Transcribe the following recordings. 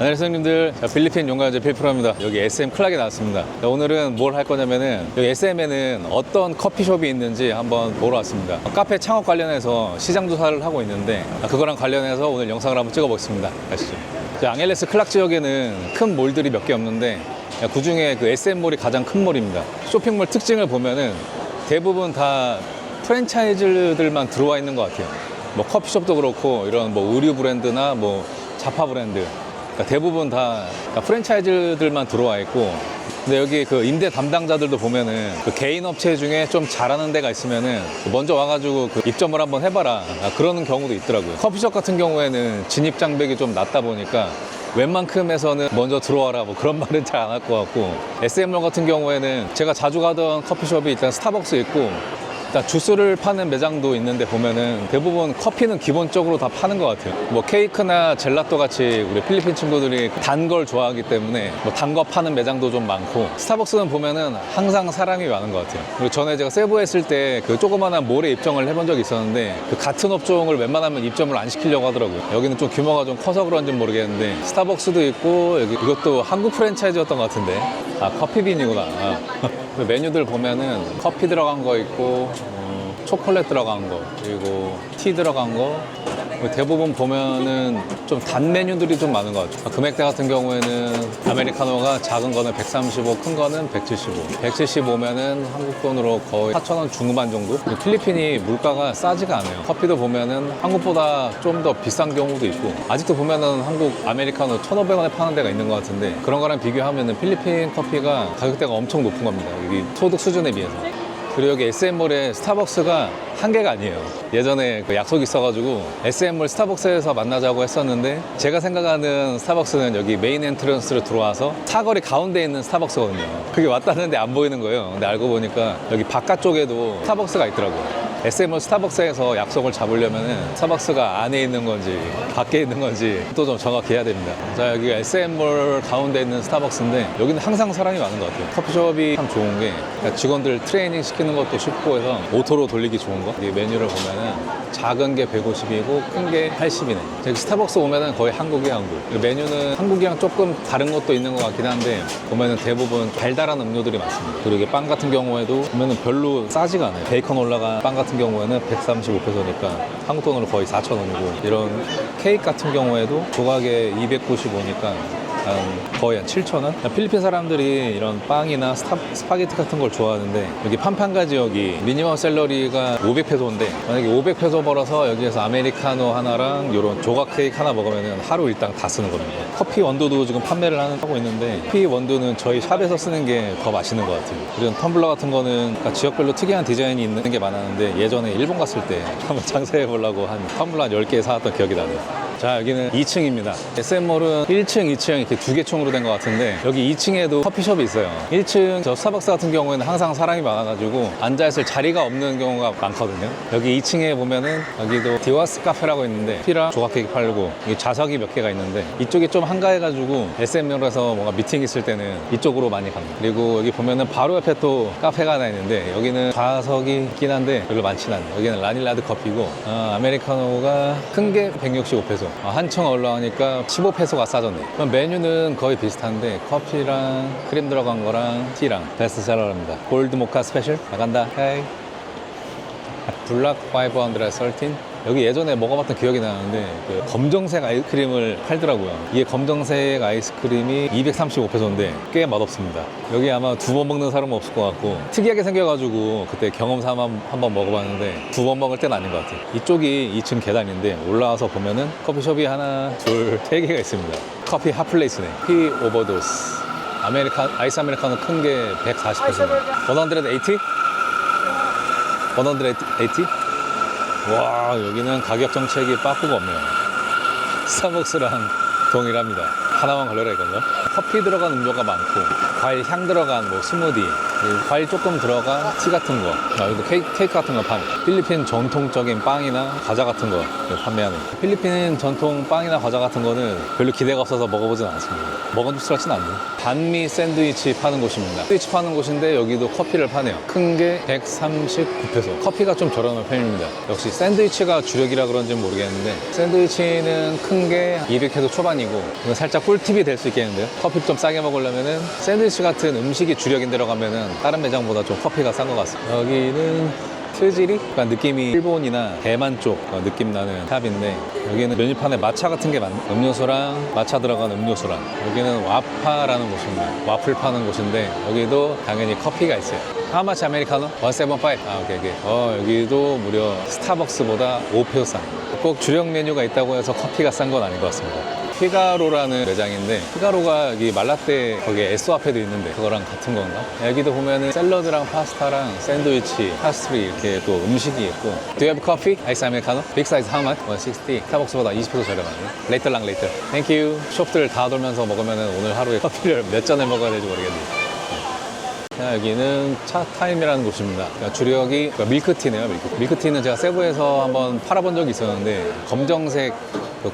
안녕하세요 형님들. 필리핀 용가제 필프로입니다. 여기 SM 클락에 나왔습니다. 오늘은 뭘 할 거냐면은 여기 SM에는 어떤 커피숍이 있는지 한번 보러 왔습니다. 카페 창업 관련해서 시장 조사를 하고 있는데 그거랑 관련해서 오늘 영상을 한번 찍어 보겠습니다. 가시죠. 앙헬레스 클락 지역에는 큰 몰들이 몇 개 없는데 그 중에 그 SM몰이 가장 큰 몰입니다. 쇼핑몰 특징을 보면은 대부분 다 프랜차이즈들만 들어와 있는 것 같아요. 뭐 커피숍도 그렇고 이런 뭐 의류 브랜드나 뭐 자파 브랜드, 그러니까 대부분 다 프랜차이즈들만 들어와 있고, 근데 여기 그 임대 담당자들도 보면은 그 개인 업체 중에 좀 잘하는 데가 있으면은 먼저 와가지고 그 입점을 한번 해봐라, 그러는 경우도 있더라고요. 커피숍 같은 경우에는 진입 장벽이 좀 낮다 보니까 웬만큼에서는 먼저 들어와라 뭐 그런 말은 잘 안 할 것 같고, SM몰 같은 경우에는 제가 자주 가던 커피숍이 일단 스타벅스 있고, 일단 주스를 파는 매장도 있는데 보면은 대부분 커피는 기본적으로 다 파는 것 같아요. 뭐 케이크나 젤라또 같이 우리 필리핀 친구들이 단 걸 좋아하기 때문에 뭐 단 거 파는 매장도 좀 많고, 스타벅스는 보면은 항상 사람이 많은 것 같아요. 그리고 전에 제가 세부에 있을 때 그 조그마한 몰에 입점을 해본 적이 있었는데 그 같은 업종을 웬만하면 입점을 안 시키려고 하더라고요. 여기는 좀 규모가 좀 커서 그런지 모르겠는데 스타벅스도 있고, 여기 이것도 한국 프랜차이즈였던 것 같은데, 커피빈이구나. 메뉴들 보면은 커피 들어간 거 있고, 초콜릿 들어간 거, 그리고 티 들어간 거, 대부분 보면은 좀 단 메뉴들이 좀 많은 것 같아요. 금액대 같은 경우에는 아메리카노가 작은 거는 135, 큰 거는 175. 175면은 한국 돈으로 거의 4,000원 중후반 정도? 필리핀이 물가가 싸지가 않아요. 커피도 보면은 한국보다 좀 더 비싼 경우도 있고, 아직도 보면은 한국 아메리카노 1,500원에 파는 데가 있는 것 같은데, 그런 거랑 비교하면은 필리핀 커피가 가격대가 엄청 높은 겁니다. 여기 소득 수준에 비해서. 그리고 여기 SM몰에 스타벅스가 한 개가 아니에요. 예전에 그 약속이 있어가지고 SM몰 스타벅스에서 만나자고 했었는데, 제가 생각하는 스타벅스는 여기 메인 엔트런스로 들어와서 사거리 가운데 있는 스타벅스거든요. 그게 왔다는데 안 보이는 거예요. 근데 알고 보니까 여기 바깥쪽에도 스타벅스가 있더라고요. SM몰 스타벅스에서 약속을 잡으려면은 스타벅스가 안에 있는 건지 밖에 있는 건지 또 좀 정확히 해야 됩니다. 자, 여기가 SM몰 가운데 있는 스타벅스인데 여기는 항상 사람이 많은 것 같아요. 커피숍이 참 좋은 게 직원들 트레이닝 시키는 것도 쉽고 해서 오토로 돌리기 좋은 거. 이 메뉴를 보면은 작은 게 150이고 큰 게 80이네. 여기 스타벅스 오면은 거의 한국이야, 한국. 메뉴는 한국이랑 조금 다른 것도 있는 것 같긴 한데 보면은 대부분 달달한 음료들이 많습니다. 그리고 이게 빵 같은 경우에도 보면은 별로 싸지가 않아요. 베이컨 올라간 빵 같은 경우에는 135페소니까 한국 돈으로 거의 4,000원이고, 이런 케이크 같은 경우에도 조각에 295니까 거의 한 7,000원? 필리핀 사람들이 이런 빵이나 스파게티 같은 걸 좋아하는데, 여기 팜판가 지역이 미니멈 샐러리가 500페소인데 만약에 500페소 벌어서 여기에서 아메리카노 하나랑 이런 조각 케이크 하나 먹으면 하루 일당 다 쓰는 겁니다. 커피 원두도 지금 판매를 하고 있는데, 커피 원두는 저희 샵에서 쓰는 게 더 맛있는 것 같아요. 그리고 텀블러 같은 거는 지역별로 특이한 디자인이 있는 게 많았는데, 예전에 일본 갔을 때 한번 장사해 보려고 한 텀블러 한 10개 사왔던 기억이 나네요. 자, 여기는 2층입니다. SM몰은 1층, 2층 이렇게 두 개 층으로 된 것 같은데, 여기 2층에도 커피숍이 있어요. 1층 저 스타벅스 같은 경우에는 항상 사람이 많아가지고 앉아있을 자리가 없는 경우가 많거든요. 여기 2층에 보면은 여기도 디와스 카페라고 있는데 커피랑 조각 케이크 팔고, 여기 좌석이 몇 개가 있는데 이쪽이 좀 한가해가지고 SM몰에서 뭔가 미팅 있을 때는 이쪽으로 많이 갑니다. 그리고 여기 보면은 바로 옆에 또 카페가 하나 있는데 여기는 좌석이 있긴 한데 별로 많진 않네요. 여기는 라닐라드 커피고, 아메리카노가 큰 게 165페소. 한층 올라가니까 15페소가 싸졌네. 그럼 메뉴는 거의 비슷한데 커피랑 크림 들어간 거랑 티랑 베스트셀러입니다. 골드 모카 스페셜 나간다. 헤이. 블락 513. 여기 예전에 먹어봤던 기억이 나는데 그 검정색 아이스크림을 팔더라고요. 이게 검정색 아이스크림이 235페소인데 꽤 맛없습니다. 여기 아마 두 번 먹는 사람은 없을 것 같고, 특이하게 생겨가지고 그때 경험삼아 한번 먹어봤는데 두 번 먹을 때는 아닌 것 같아요. 이쪽이 2층 계단인데 올라와서 보면은 커피숍이 하나, 둘, 세 개가 있습니다. 커피 핫플레이스네. 피 오버도스. 아이스 아메리카노 큰 게 140페소네. 180? 180? 와, 여기는 가격 정책이 빠꾸가 없네요. 스타벅스랑 동일합니다. 하나만 걸려라 이건가? 커피 들어간 음료가 많고, 과일 향 들어간 뭐 스무디, 과일 조금 들어간 티 같은 거, 여기도 케이크 같은 거 파네. 필리핀 전통적인 빵이나 과자 같은 거 판매하는. 필리핀 전통 빵이나 과자 같은 거는 별로 기대가 없어서 먹어보진 않았습니다. 먹은 줄 알진 않네. 반미 샌드위치 파는 곳입니다. 샌드위치 파는 곳인데 여기도 커피를 파네요. 큰 게 139페소. 커피가 좀 저렴한 편입니다. 역시 샌드위치가 주력이라 그런지는 모르겠는데, 샌드위치는 큰 게 200페소 초반이고, 이건 살짝 꿀팁이 될 수 있겠는데요. 커피 좀 싸게 먹으려면은 샌드위치 같은 음식이 주력인 데로 가면은 다른 매장보다 좀 커피가 싼 것 같습니다. 여기는 트지리? 약간 느낌이 일본이나 대만 쪽 느낌 나는 샵인데, 여기는 메뉴판에 마차 같은 게 많네. 음료수랑 마차 들어간 음료수랑. 여기는 와파라는 곳입니다. 와플 파는 곳인데 여기도 당연히 커피가 있어요. How much 아메리카노? 175. 오케이. 여기도 무려 스타벅스보다 5페소 싼. 꼭 주력 메뉴가 있다고 해서 커피가 싼 건 아닌 것 같습니다. 피가로라는 매장인데, 피가로가 여기 말라떼 거기에 에쏘 앞에도 있는데 그거랑 같은 건가? 여기도 보면은 샐러드랑 파스타랑 샌드위치, 파스트리 이렇게 또 음식이 있고. Do you have coffee? 아이스 아메리카노? 빅 사이즈 how much? 160. 스타벅스보다 20% 저렴하네. 레이터랑 레이터. 땡큐. 숍들 다 돌면서 먹으면은 오늘 하루에 커피를 몇 잔을 먹어야 될지 모르겠네요. 자, 여기는 차타임이라는 곳입니다. 그러니까 주력이 밀크티네요. 밀크티는 제가 세부에서 한번 팔아본 적이 있었는데, 검정색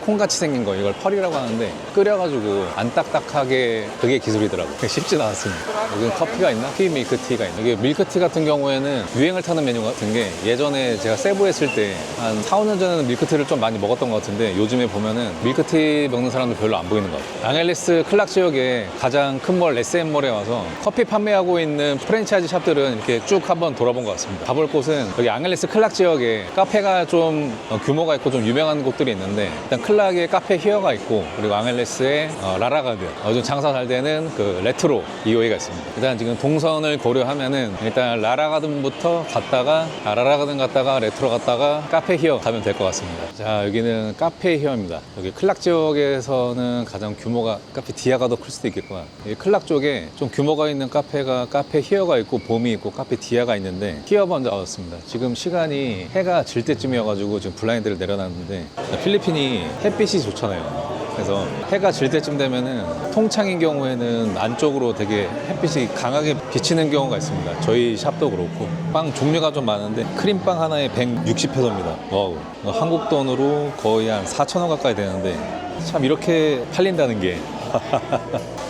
콩같이 생긴 거, 이걸 펄이라고 하는데 끓여가지고 안 딱딱하게, 그게 기술이더라고요. 쉽진 않았습니다. 여기는 커피가 있나? 티 밀크티가 있나? 이게 밀크티 같은 경우에는 유행을 타는 메뉴 같은 게, 예전에 제가 세부 했을 때 한 4, 5년 전에는 밀크티를 좀 많이 먹었던 것 같은데, 요즘에 보면은 밀크티 먹는 사람들 별로 안 보이는 것 같아요. 앙헬레스 클락 지역에 가장 큰 몰 SM몰에 와서 커피 판매하고 있는 프랜차이즈 샵들은 이렇게 쭉 한번 돌아본 것 같습니다. 가볼 곳은 여기 앙헬레스 클락 지역에 카페가 좀 규모가 있고 좀 유명한 곳들이 있는데, 일단 클락에 카페 히어가 있고, 그리고 앙헬레스에 라라가드, 요즘 장사 잘 되는 그 레트로 2호이가 있습니다. 일단 지금 동선을 고려하면은 일단 라라가든부터 갔다가 라라가든 갔다가 레트로 갔다가 카페 히어 가면 될 것 같습니다. 자, 여기는 카페 히어입니다. 여기 클락 지역에서는 가장 규모가, 카페 디아가 더 클 수도 있겠구나. 이 클락 쪽에 좀 규모가 있는 카페가 카페 히어가 있고 봄이 있고 카페 디아가 있는데, 히어 먼저 왔습니다. 지금 시간이 해가 질 때쯤이어가지고 지금 블라인드를 내려놨는데, 필리핀이 햇빛이 좋잖아요. 그래서 해가 질 때쯤 되면은 통창인 경우에는 안쪽으로 되게 햇빛이 강하게 비치는 경우가 있습니다. 저희 샵도 그렇고. 빵 종류가 좀 많은데 크림빵 하나에 160페소입니다. 와우. 한국 돈으로 거의 한 4,000원 가까이 되는데, 참 이렇게 팔린다는 게.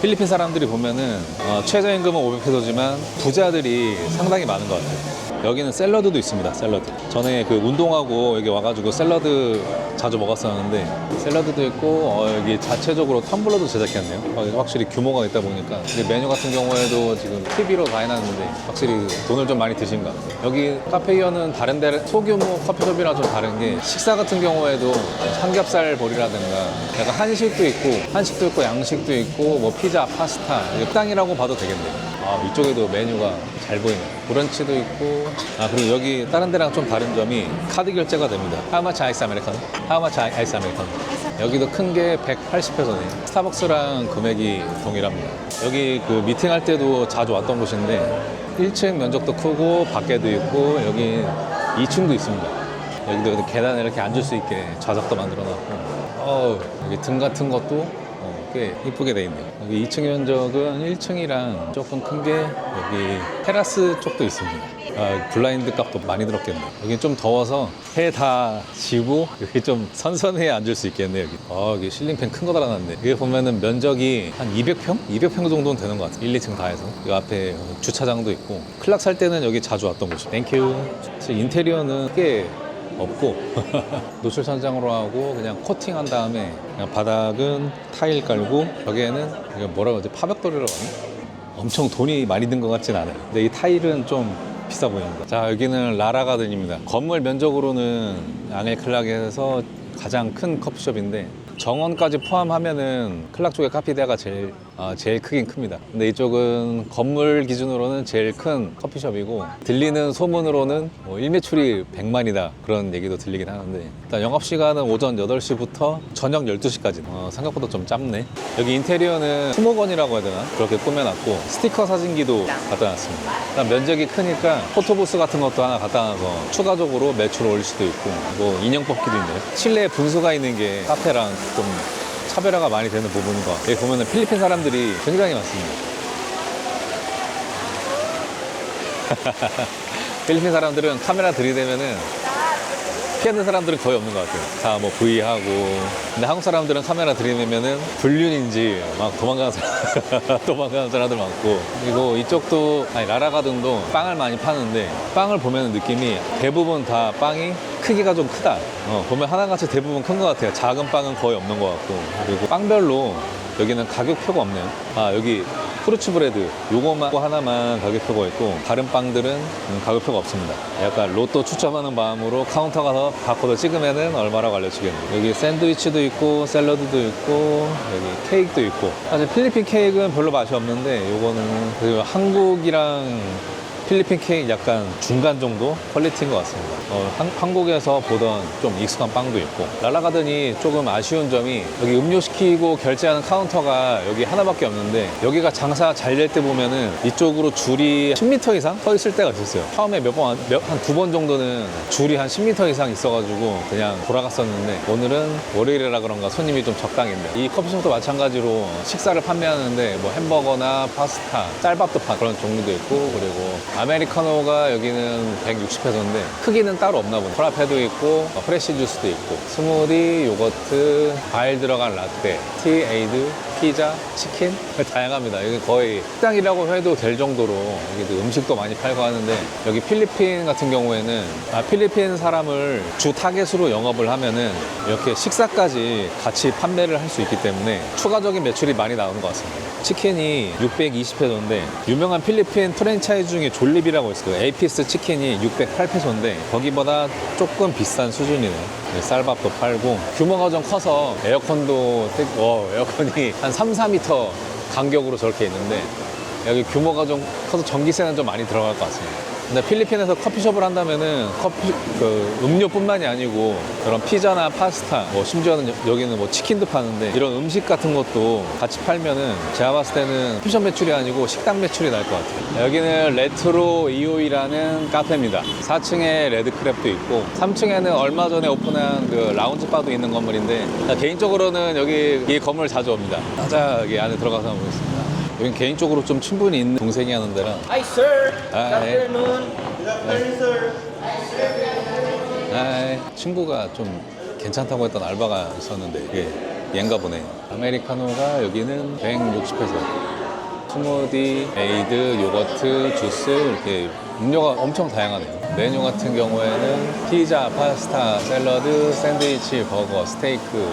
필리핀 사람들이 보면은 최저임금은 500페소지만 부자들이 상당히 많은 것 같아요. 여기는 샐러드도 있습니다. 샐러드. 전에 그 운동하고 여기 와가지고 샐러드 자주 먹었었는데, 샐러드도 있고, 여기 자체적으로 텀블러도 제작했네요. 확실히 규모가 있다 보니까. 근데 메뉴 같은 경우에도 지금 TV로 다 해놨는데 확실히 돈을 좀 많이 드신 것 같아요. 여기 카페이어는 다른 데 소규모 커피숍이랑 좀 다른 게, 식사 같은 경우에도 삼겹살 볼이라든가 약간 한식도 있고 양식도 있고, 뭐 피자, 파스타, 식당이라고 봐도 되겠네요. 이쪽에도 메뉴가 잘 보이네요. 브런치도 있고. 그리고 여기 다른 데랑 좀 다른 점이 카드 결제가 됩니다. How much 아이스 아메리카노? How much 아이스 아메리카노? 여기도 큰 게 180페소네요. 스타벅스랑 금액이 동일합니다. 여기 그 미팅할 때도 자주 왔던 곳인데, 1층 면적도 크고 밖에도 있고, 여기 2층도 있습니다. 여기도 계단에 이렇게 앉을 수 있게 좌석도 만들어 놨고, 여기 등 같은 것도 꽤 이쁘게 돼 있네요. 여기 2층 면적은 1층이랑 조금 큰 게 여기 테라스 쪽도 있습니다. 블라인드 값도 많이 들었겠네요. 여기 좀 더워서 해 다 지고 여기 좀 선선해 앉을 수 있겠네요. 여기 실링팬 큰 거 달아놨네. 여기 보면은 면적이 한 200평? 200평 정도는 되는 것 같아요. 1, 2층 다 해서. 이 앞에 주차장도 있고. 클락 살 때는 여기 자주 왔던 곳이에요. 땡큐. 인테리어는 꽤 없고 노출 천장으로 하고 그냥 코팅한 다음에, 그냥 바닥은 타일 깔고, 여기에는 이게 뭐라고 하지? 파벽돌이라고 하나? 엄청 돈이 많이 든 것 같진 않아요. 근데 이 타일은 좀 비싸 보입니다. 자, 여기는 라라가든입니다. 건물 면적으로는 앙헬클락에서 가장 큰 커피숍인데, 정원까지 포함하면은 클락 쪽의 카피데아가 제일 크긴 큽니다. 근데 이쪽은 건물 기준으로는 제일 큰 커피숍이고, 들리는 소문으로는 일매출이 100만이다 그런 얘기도 들리긴 하는데, 일단 영업시간은 오전 8시부터 저녁 12시까지. 생각보다 좀 짧네. 여기 인테리어는 수목원이라고 해야 되나? 그렇게 꾸며놨고, 스티커 사진기도 갖다 놨습니다. 일단 면적이 크니까 포토부스 같은 것도 하나 갖다 놔서 추가적으로 매출을 올릴 수도 있고, 뭐 인형 뽑기도 있네요. 실내에 분수가 있는 게 카페랑 좀 차별화가 많이 되는 부분인 것 같아요. 여기 보면은 필리핀 사람들이 굉장히 많습니다. 필리핀 사람들은 카메라 들이대면은 피하는 사람들은 거의 없는 것 같아요. 다 뭐 V하고. 근데 한국 사람들은 카메라 들이대면은 불륜인지 막 도망가는 사람들 많고. 그리고 이쪽도, 라라가든도 빵을 많이 파는데, 빵을 보면 느낌이 대부분 다 빵이 크기가 좀 크다. 보면 하나같이 대부분 큰 것 같아요. 작은 빵은 거의 없는 것 같고. 그리고 빵별로 여기는 가격표가 없네요. 아, 여기 프루츠 브레드 요거만 하나만 가격표가 있고 다른 빵들은 가격표가 없습니다. 약간 로또 추첨하는 마음으로 카운터 가서 바코드 찍으면은 얼마라고 알려주겠네요. 여기 샌드위치도 있고 샐러드도 있고 여기 케이크도 있고. 사실 필리핀 케이크는 별로 맛이 없는데 요거는 그리고 한국이랑 필리핀 케이크 약간 중간 정도 퀄리티인 것 같습니다. 한국에서 보던 좀 익숙한 빵도 있고. 랄라가든이 조금 아쉬운 점이 여기 음료 시키고 결제하는 카운터가 여기 하나밖에 없는데 여기가 장사 잘 될 때 보면은 이쪽으로 줄이 10m 이상 서 있을 때가 있었어요. 처음에 한 두 번 정도는 줄이 한 10m 이상 있어가지고 그냥 돌아갔었는데 오늘은 월요일이라 그런가 손님이 좀 적당했네요. 이 커피숍도 마찬가지로 식사를 판매하는데 뭐 햄버거나 파스타, 쌀밥도 그런 종류도 있고 그리고 아메리카노가 여기는 160페소인데 크기는 따로 없나 보네. 프라페도 있고 프레시 주스도 있고 스무디, 요거트, 과일 들어간 라떼, 티, 에이드, 피자, 치킨 다양합니다. 여기 거의 식당이라고 해도 될 정도로 여기도 음식도 많이 팔고 하는데 여기 필리핀 같은 경우에는 필리핀 사람을 주 타겟으로 영업을 하면은 이렇게 식사까지 같이 판매를 할 수 있기 때문에 추가적인 매출이 많이 나오는 것 같습니다. 치킨이 620페소인데 유명한 필리핀 프랜차이즈 중에 졸립이라고 있어요. 에이피스 치킨이 608페소인데 거기보다 조금 비싼 수준이네요. 쌀밥도 팔고 규모가 좀 커서 에어컨도 에어컨이 한 3, 4m 간격으로 저렇게 있는데 여기 규모가 좀 커서 전기세는 좀 많이 들어갈 것 같습니다. 근데 필리핀에서 커피숍을 한다면은 음료뿐만이 아니고 그런 피자나 파스타, 뭐 심지어는 여기는 뭐 치킨도 파는데 이런 음식 같은 것도 같이 팔면은 제가 봤을 때는 커피숍 매출이 아니고 식당 매출이 날 것 같아요. 여기는 레트로 이오이라는 카페입니다. 4층에 레드크랩도 있고 3층에는 얼마 전에 오픈한 그 라운지 바도 있는 건물인데 개인적으로는 여기 이 건물 자주 옵니다. 자, 여기 안에 들어가서 한번 보겠습니다. 여긴 개인적으로 좀 친분이 있는 동생이 하는 데라. Hi sir. 아, Good 네. afternoon. Good afternoon, sir. 친구가 좀 괜찮다고 했던 알바가 있었는데 이게 얘인가 보네. 아메리카노가 여기는 160페소. 스무디, 에이드, 요거트, 주스 이렇게 음료가 엄청 다양하네요. 메뉴 같은 경우에는 피자, 파스타, 샐러드, 샌드위치, 버거, 스테이크,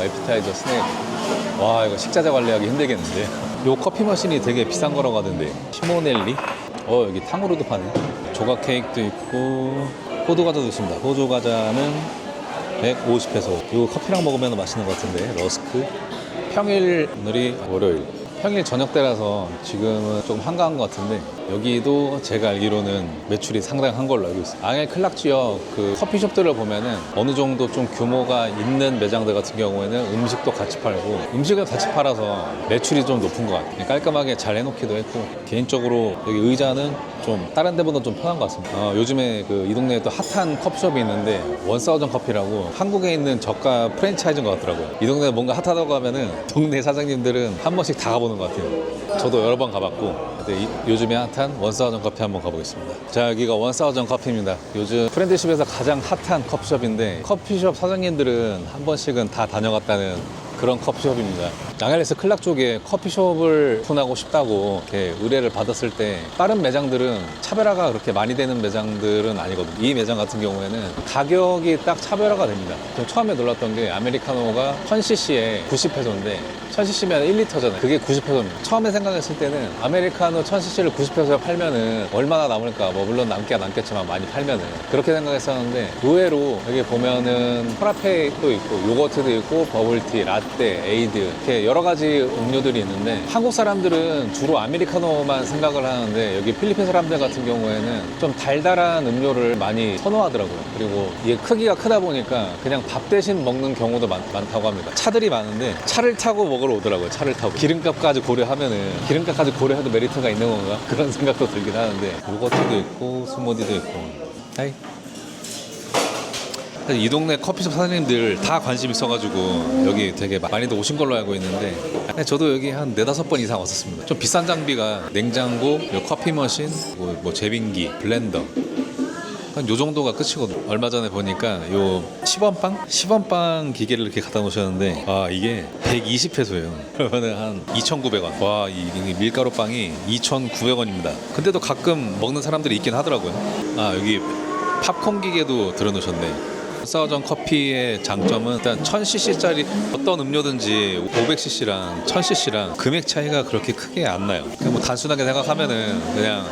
에피타이저, 스낵. 와, 이거 식자재 관리하기 힘들겠는데. 요 커피 머신이 되게 비싼 거라고 하던데. 시모넬리? 여기 탕후루도 파네. 조각 케이크도 있고 호두 과자도 있습니다. 호두 과자는 150페소. 이거 커피랑 먹으면 맛있는 것 같은데. 러스크. 평일 오늘이 월요일. 평일 저녁 때라서 지금은 좀 한가한 것 같은데 여기도 제가 알기로는 매출이 상당한 걸로 알고 있어요. 앙헬 클락 지역 그 커피숍들을 보면은 어느 정도 좀 규모가 있는 매장들 같은 경우에는 음식도 같이 팔고 음식을 같이 팔아서 매출이 좀 높은 것 같아요. 깔끔하게 잘 해놓기도 했고 개인적으로 여기 의자는 좀 다른 데보다 좀 편한 것 같습니다. 요즘에 이 동네에 또 핫한 커피숍이 있는데 원사우전 커피라고 한국에 있는 저가 프랜차이즈인 것 같더라고요. 이 동네에 뭔가 핫하다고 하면은 동네 사장님들은 한 번씩 다 가보는 것 같아요. 저도 여러 번 가봤고 근데 요즘에 핫한 원사우전 커피 한번 가보겠습니다. 자, 여기가 원사우전 커피입니다. 요즘 프렌드십에서 가장 핫한 커피숍인데 커피숍 사장님들은 한 번씩은 다 다녀갔다는 그런 커피숍입니다. 앙헬레스 클락 쪽에 커피숍을 오픈하고 싶다고 이렇게 의뢰를 받았을 때 다른 매장들은 차별화가 그렇게 많이 되는 매장들은 아니거든요. 이 매장 같은 경우에는 가격이 딱 차별화가 됩니다. 좀 처음에 놀랐던 게 아메리카노가 1000cc에 90페소인데 1000cc면 1리터잖아요. 그게 90페소입니다. 처음에 생각했을 때는 아메리카노 1000cc를 90페소에 팔면은 얼마나 남을까? 뭐 물론 남기야 남겠지만 많이 팔면은 그렇게 생각했었는데 의외로 여기 보면은 프라페도 있고 요거트도 있고 버블티, 라떼, 에이드 이렇게 여러 가지 음료들이 있는데 한국 사람들은 주로 아메리카노만 생각을 하는데 여기 필리핀 사람들 같은 경우에는 좀 달달한 음료를 많이 선호하더라고요. 그리고 이게 크기가 크다 보니까 그냥 밥 대신 먹는 경우도 많다고 합니다. 차들이 많은데 차를 타고 먹으러 오더라고요. 차를 타고 기름값까지 고려하면은 기름값까지 고려해도 메리트가 있는 건가? 그런 생각도 들긴 하는데 요거트도 있고 스무디도 있고 하이. 이 동네 커피숍 사장님들 다 관심 있어가지고 여기 되게 많이들 오신 걸로 알고 있는데 저도 여기 한 4-5번 이상 왔었습니다. 좀 비싼 장비가 냉장고, 커피 머신, 뭐 제빙기, 블렌더 한 요 정도가 끝이거든요. 얼마 전에 보니까 요 10원빵? 10원빵 기계를 이렇게 갖다 놓으셨는데 이게 120페소예요. 그러면은 한 2,900원. 와, 이 밀가루 빵이 2,900원입니다. 근데도 가끔 먹는 사람들이 있긴 하더라고요. 여기 팝콘 기계도 들어놓으셨네. 원사전 커피의 장점은 일단 1000cc짜리 어떤 음료든지 500cc랑 1000cc랑 금액 차이가 그렇게 크게 안 나요. 그냥 뭐 단순하게 생각하면은 그냥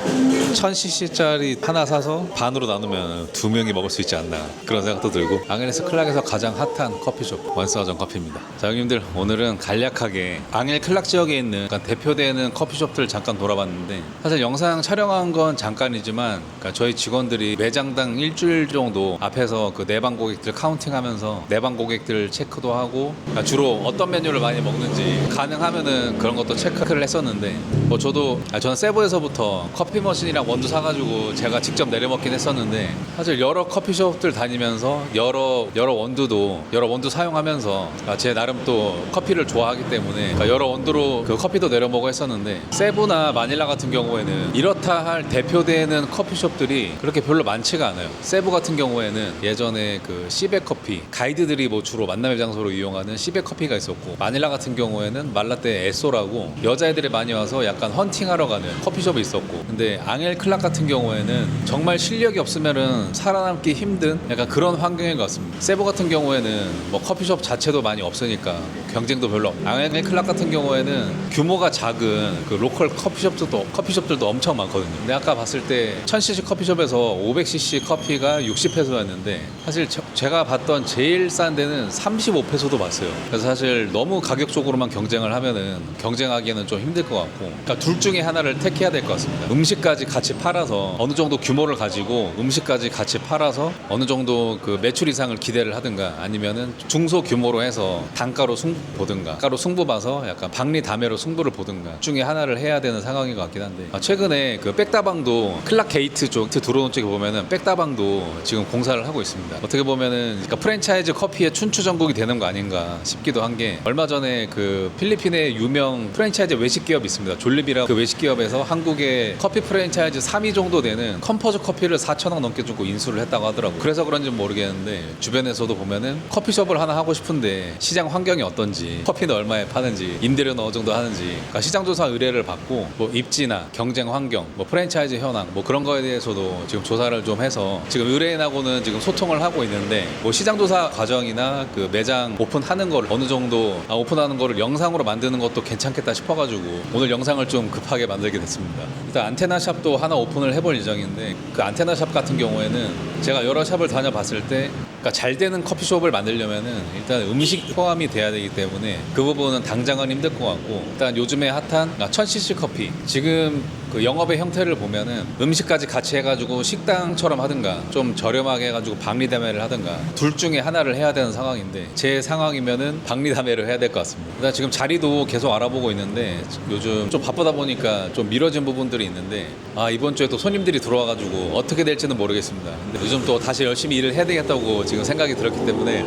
1000cc짜리 하나 사서 반으로 나누면 두 명이 먹을 수 있지 않나 그런 생각도 들고 앙헬레스 클락에서 가장 핫한 커피숍 원사전 커피입니다. 자, 형님들 오늘은 간략하게 앙헬 클락 지역에 있는 대표되는 커피숍들 잠깐 돌아봤는데 사실 영상 촬영한 건 잠깐이지만 그러니까 저희 직원들이 매장당 일주일 정도 앞에서 그 내방 고객들 카운팅하면서 내방 고객들 체크도 하고 그러니까 주로 어떤 메뉴를 많이 먹는지 가능하면은 그런 것도 체크를 했었는데 뭐 저도 저는 세부에서부터 커피 머신이랑 원두 사가지고 제가 직접 내려 먹긴 했었는데 사실 여러 커피숍들 다니면서 여러 원두 사용하면서 그러니까 제 나름 또 커피를 좋아하기 때문에 그러니까 여러 원두로 그 커피도 내려 먹어 했었는데 세부나 마닐라 같은 경우에는 이렇다 할 대표되는 커피숍들이 그렇게 별로 많지가 않아요. 세부 같은 경우에는 예전에 그 시백 커피 가이드들이 뭐 주로 만남의 장소로 이용하는 시백 커피가 있었고 마닐라 같은 경우에는 말라떼 에소라고 여자애들이 많이 와서 약간 헌팅하러 가는 커피숍이 있었고 근데 앙헬 클락 같은 경우에는 정말 실력이 없으면은 살아남기 힘든 약간 그런 환경인 것 같습니다. 세부 같은 경우에는 뭐 커피숍 자체도 많이 없으니까 경쟁도 별로 없고 앙헬 클락 같은 경우에는 규모가 작은 그 로컬 커피숍들도 엄청 많거든요. 근데 아까 봤을 때 1000cc 커피숍에서 500cc 커피가 60페소였는데 사실 제가 봤던 제일 싼 데는 35페소도 봤어요. 그래서 사실 너무 가격적으로만 경쟁을 하면은 경쟁하기에는 좀 힘들 것 같고 그러니까 둘 중에 하나를 택해야 될 것 같습니다. 음식까지 같이 팔아서 어느 정도 규모를 가지고 음식까지 같이 팔아서 어느 정도 그 매출 이상을 기대를 하든가 아니면은 중소 규모로 해서 단가로 승부 보든가 단가로 승부 봐서 약간 박리 다매로 승부를 보든가 중에 하나를 해야 되는 상황인 것 같긴 한데 최근에 그 백다방도 클락 게이트 쪽 들어오는 쪽에 보면은 백다방도 지금 공사를 하고 있습니다. 어떻게 보면은 그러니까 프랜차이즈 커피의 춘추 전국이 되는 거 아닌가 싶기도 한 게 얼마 전에 그 필리핀의 유명 프랜차이즈 외식 기업이 있습니다. 졸리비라 그 외식 기업에서 한국의 커피 프랜차이즈 3위 정도 되는 컴포즈 커피를 4,000원 넘게 주고 인수를 했다고 하더라고요. 그래서 그런지는 모르겠는데 주변에서도 보면은 커피숍을 하나 하고 싶은데 시장 환경이 어떤지 커피는 얼마에 파는지 임대료는 어느 정도 하는지 그러니까 시장 조사 의뢰를 받고 뭐 입지나 경쟁 환경 뭐 프랜차이즈 현황 뭐 그런 거에 대해서도 지금 조사를 좀 해서 지금 의뢰인하고는 지금 소통을 하고 있는데 뭐 시장 조사 과정이나 그 매장 오픈하는 거를 어느 정도 오픈하는 거를 영상으로 만드는 것도 괜찮겠다 싶어가지고 오늘 영상을 좀 급하게 만들게 됐습니다. 일단 안테나 샵도 하나 오픈을 해볼 예정인데 그 안테나 샵 같은 경우에는 제가 여러 샵을 다녀봤을 때 그러니까 잘 되는 커피숍을 만들려면은 일단 음식 포함이 돼야 되기 때문에 그 부분은 당장은 힘들 것 같고 일단 요즘에 핫한 1000cc 커피 지금 그 영업의 형태를 보면은 음식까지 같이 해가지고 식당처럼 하든가 좀 저렴하게 해가지고 박리다매를 하든가 둘 중에 하나를 해야 되는 상황인데 제 상황이면은 박리다매를 해야 될 것 같습니다. 일단 지금 자리도 계속 알아보고 있는데 요즘 좀 바쁘다 보니까 좀 미뤄진 부분들이 있는데 이번 주에 또 손님들이 들어와가지고 어떻게 될지는 모르겠습니다. 근데 요즘 또 다시 열심히 일을 해야 되겠다고 지금 생각이 들었기 때문에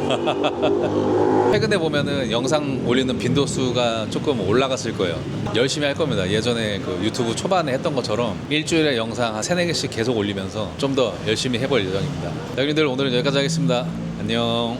최근에 보면은 영상 올리는 빈도수가 조금 올라갔을 거예요. 열심히 할 겁니다. 예전에 그 유튜브 초반에 했던 것처럼 일주일에 영상 한 3-4개씩 계속 올리면서 좀 더 열심히 해볼 예정입니다. 여러분들 오늘은 여기까지 하겠습니다. 안녕.